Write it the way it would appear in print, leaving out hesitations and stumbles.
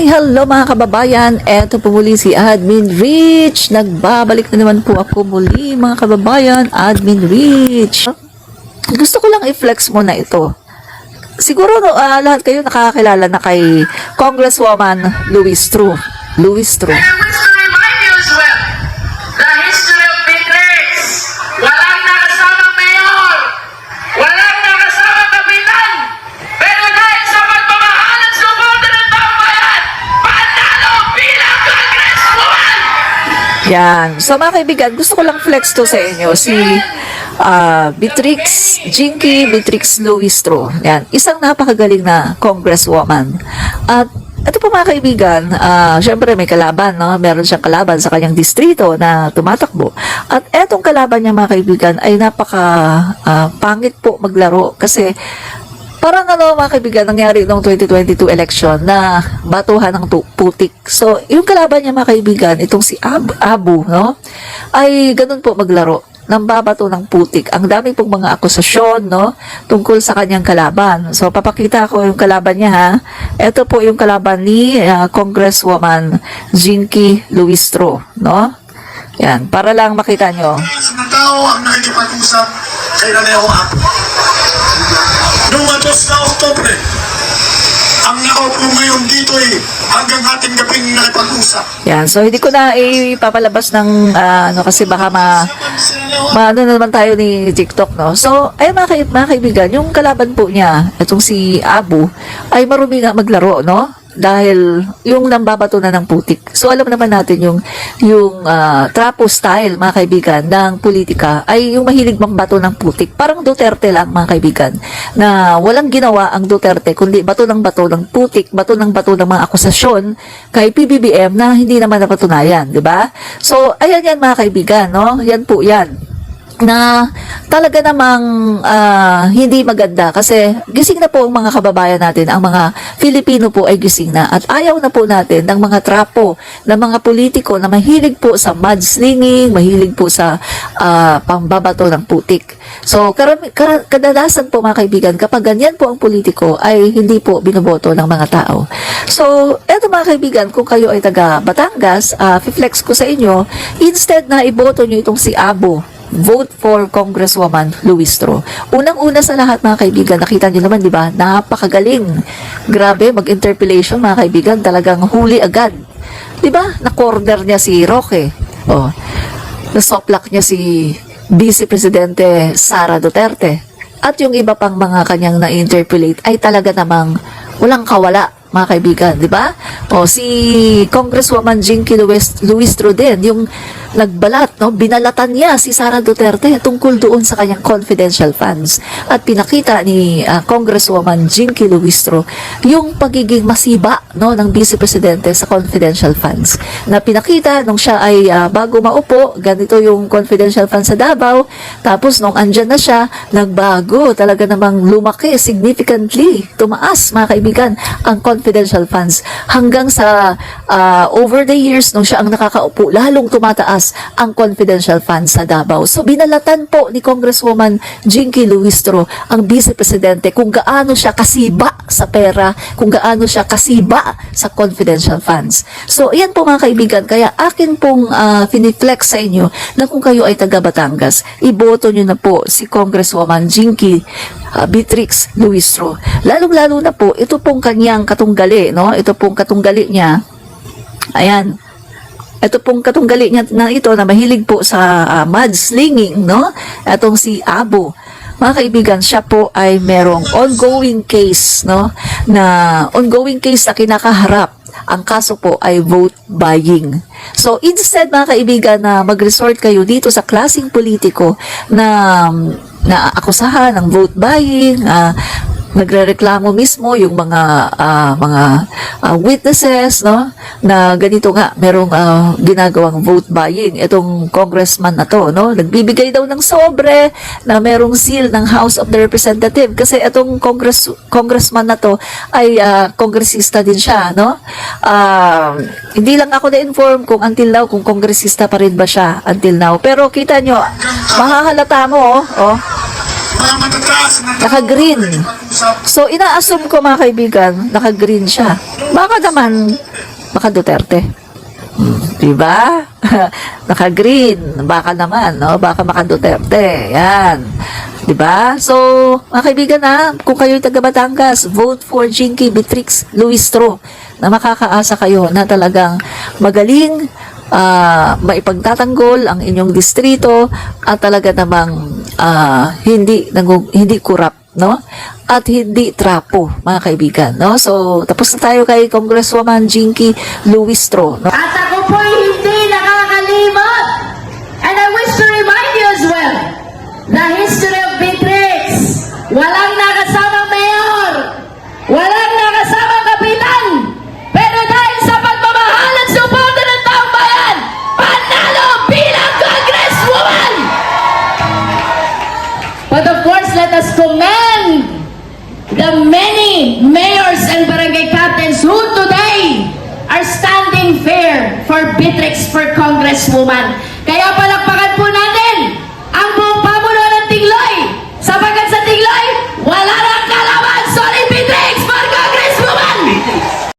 Hello mga kababayan, eto po muli si Admin Rich. Nagbabalik na naman po ako muli mga kababayan, Admin Rich. Gusto ko lang i-flex muna ito. Siguro lahat kayo nakakilala na kay Congresswoman Louise Tru. Yan. So mga kaibigan, gusto ko lang flex to sa inyo. Si Jinky Beatrix Louise Tru. Yan. Isang napakagaling na congresswoman. At ito po mga kaibigan, syempre may kalaban, no? Meron siyang kalaban sa kanyang distrito na tumatakbo. At etong kalaban niya mga kaibigan ay pangit po maglaro kasi parang mga kaibigan, nangyari noong 2022 election na batuhan ng putik. So, yung kalaban niya mga kaibigan, itong si Abu, no? Ay ganun po maglaro. Nang babato ng putik. Ang dami pong mga akusasyon, no? Tungkol sa kanyang kalaban. So, papakita ko yung kalaban niya, ha? Ito po yung kalaban ni Congresswoman Jinky Louise Tru, no? Yan, para lang makita nyo. Ng tao ang nakikipag-usap kay Raneo Abu. Noong 2 na Oktubre, ang nakaupo ngayon dito hanggang ating gabing nakipag-usap. Yan, so hindi ko na ipapalabas ng kasi baka ano naman tayo ni TikTok, no? So, ay mga kaibigan, yung kalaban po niya, itong si Abu, ay marumi nga maglaro, no? Dahil yung nambabato na ng putik. So alam naman natin yung trapo style mga kaibigan ng politika ay yung mahilig mambato ng putik. Parang Duterte lang mga kaibigan na walang ginawa ang Duterte kundi bato ng putik, bato ng mga akusasyon kay PBBM na hindi naman napatunayan, di ba? So ayan yan mga kaibigan, no? Yan po yan na talaga namang hindi maganda kasi gising na po ang mga kababayan natin, ang mga Filipino po ay gising na at ayaw na po natin ng mga trapo ng mga politiko na mahilig po sa mudslinging, mahilig po sa pambabato ng putik. So kadalasan po mga kaibigan, kapag ganyan po ang politiko ay hindi po binoboto ng mga tao. So eto mga kaibigan, kung kayo ay taga Batangas, flex ko sa inyo, instead na iboto nyo itong si Abu, vote for Congresswoman Louise Tru. Unang-una sa lahat mga kaibigan, nakita niyo naman, di ba? Napakagaling. Grabe, mag-interpellation mga kaibigan, talagang huli agad. Di ba? Na-corner niya si Roque. Oh. Nasoplak niya si Vice Presidente Sara Duterte. At yung iba pang mga kanyang na-interpellate ay talaga namang walang kawala mga kaibigan, di ba? O si Congresswoman Jinky Louise Tru din, yung nagbalat, no? Binalatan niya si Sara Duterte tungkol doon sa kanyang confidential funds. At pinakita ni Congresswoman Jinky Louise Tru yung pagiging masiba, no, ng Vice Presidente sa confidential funds. Na pinakita nung siya ay bago maupo, ganito yung confidential funds sa Davao, tapos nung andyan na siya, nagbago, talaga namang lumaki significantly, tumaas mga kaibigan ang confidential funds hanggang sa over the years nung siya ang nakakaupo, lalong tumataas ang confidential funds sa Davao. So binalatan po ni Congresswoman Jinky Louise Tru ang Vice Presidente kung gaano siya kasiba sa pera, kung gaano siya kasiba sa confidential funds. So ayan po mga kaibigan, kaya akin pong finiflex sa inyo na kung kayo ay taga Batangas, iboto nyo na po si Congresswoman Jinky Beatrix Louise Tru. Lalong-lalo na po, ito pong kanyang katunggali, no? Ito pong katunggali niya. Ayan. Ito pong katunggali niya na ito na mahilig po sa mudslinging, no? Itong si Abu. Mga kaibigan, siya po ay merong ongoing case, no? Na ongoing case na kinakaharap. Ang kaso po ay vote buying. So instead mga kaibigan na mag-resort kayo dito sa klaseng politiko na akusahan ng vote buying, nagrereklamo mismo yung mga witnesses, no, na ganito nga merong ginagawang vote buying itong congressman na to, no, nagbibigay daw ng sobre na merong seal ng House of the Representative kasi itong congressman na to ay kongresista din siya, no. Hindi lang ako na-inform kung until now kung kongresista pa rin ba siya until now, pero kita nyo, mahahalata mo, naka-green. So, ina-assume ko mga kaibigan, naka-green siya. Baka naman, baka Duterte. Diba? Naka-green. Baka naman, no? Baka maka Duterte. Yan. Diba? So, mga kaibigan ha, kung kayo'y taga Batangas, vote for Jinky Beatrix Luistro na makakaasa kayo na talagang magaling, maipagtatanggol ang inyong distrito at talaga namang hindi kurap, no? At hindi trapo, mga kaibigan, no? So, tapos na tayo kay Congresswoman Jinky Luistro, no? At ako po'y hindi nakakalimot. And I wish to remind you as well, the history of Beatrix. Walang nakasamang mayor, walang nakasamang kapitan, pero dahil sa pagmamahal at suporta ng taong bayan, panalo bilang Congresswoman! But of course, let us commend the many mayors and barangay captains who today are standing fair for Beatrix for Congresswoman. Kaya pala